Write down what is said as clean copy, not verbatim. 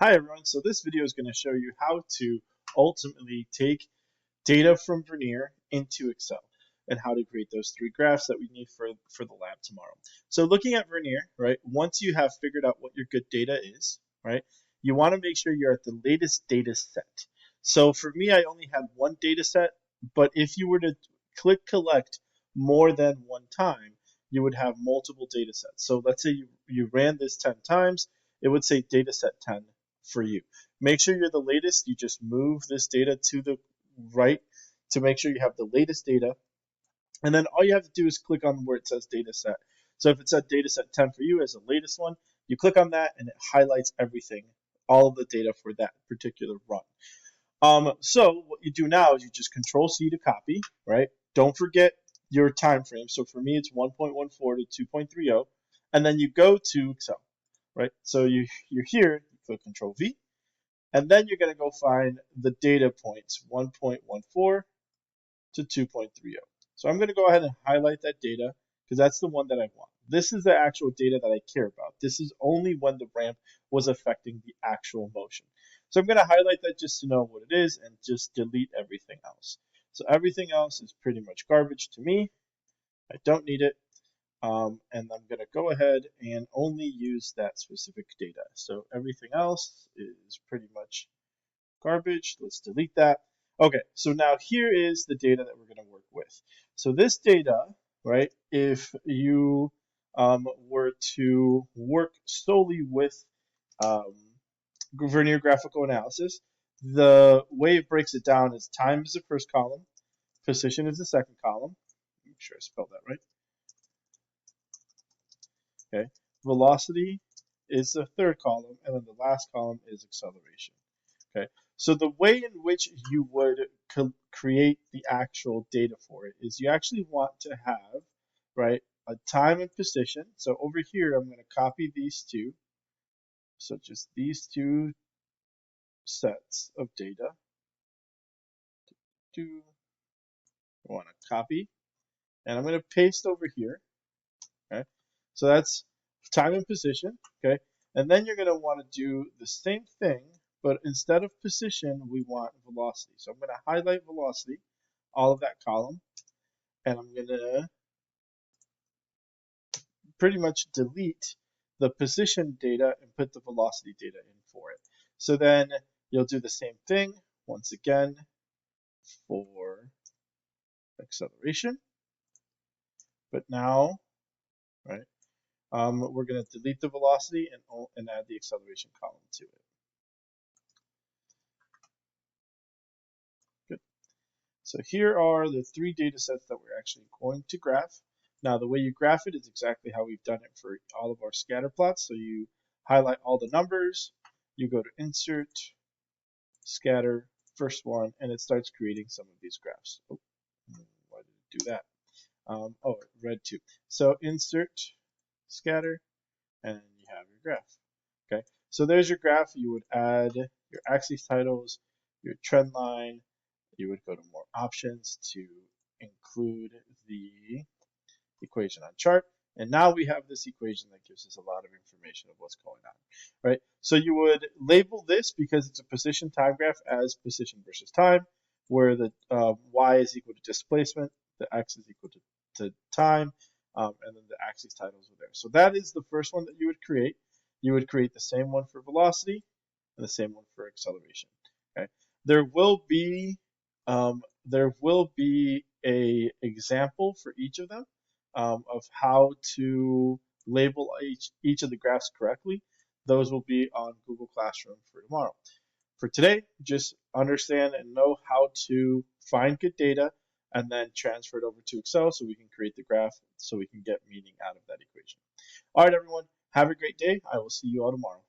Hi everyone, so this video is going to show you how to ultimately take data from Vernier into Excel and how to create those three graphs that we need for the lab tomorrow. So looking at Vernier, right, once you have figured out what your good data is, right, you want to make sure you're at the latest data set. So for me, I only had one data set, but if you were to click collect more than one time, you would have multiple data sets. So let's say you ran this 10 times, it would say data set 10 for you. Make sure you're the latest. You just move this data to the right to make sure you have the latest data. And then all you have to do is click on where it says data set. So if it said data set 10 for you as the latest one, you click on that and it highlights everything, all of the data for that particular run. So what you do now is you just Control C to copy, right? Don't forget your time frame. So for me, it's 1.14 to 2.30, and then you go to Excel, right? So you're here, you click Control V, and then you're going to go find the data points 1.14 to 2.30. So I'm going to go ahead and highlight that data because that's the one that I want. This is the actual data that I care about. This is only when the ramp was affecting the actual motion. So I'm going to highlight that just to know what it is and just delete everything else. So everything else is pretty much garbage to me. I don't need it. And I'm going to go ahead and only use that specific data. So everything else is pretty much garbage. Let's delete that. Okay, so now here is the data that we're going to work with. So this data, right, if you were to work solely with um, Vernier graphical analysis, the way it breaks it down is time is the first column, position is the second column. Make sure I spelled that right. Okay, velocity is the third column, and then the last column is acceleration. Okay, so the way in which you would create the actual data for it is you actually want to have, right, a time and position. So over here, I'm going to copy these two. So just these two sets of data. I want to copy, and I'm going to paste over here. Okay, so that's time and position. Okay, and then you're going to want to do the same thing, but instead of position, we want velocity. So I'm going to highlight velocity, all of that column, and I'm going to pretty much delete the position data and put the velocity data in for it. So then you'll do the same thing once again for acceleration, but now, right, we're going to delete the velocity and add the acceleration column to it. Good. So here are the three data sets that we're actually going to graph. Now the way you graph it is exactly how we've done it for all of our scatter plots. So you highlight all the numbers, you go to Insert, Scatter, first one, and it starts creating some of these graphs. Oh, why did it do that? Oh, red too. So Insert, Scatter, and you have your graph. Okay, so there's your graph. You would add your axis titles, your trend line. You would go to more options to include the equation on chart. And now we have this equation that gives us a lot of information of what's going on, right? So you would label this because it's a position time graph as position versus time, where the y is equal to displacement, the x is equal to time, and then the axis titles are there. So that is the first one that you would create. You would create the same one for velocity and the same one for acceleration. Okay, there will be a example for each of them of how to label each of the graphs correctly. Those will be on Google Classroom for tomorrow. For today, just understand and know how to find good data and then transfer it over to Excel so we can create the graph so we can get meaning out of that equation. All right, everyone, have a great day. I will see you all tomorrow.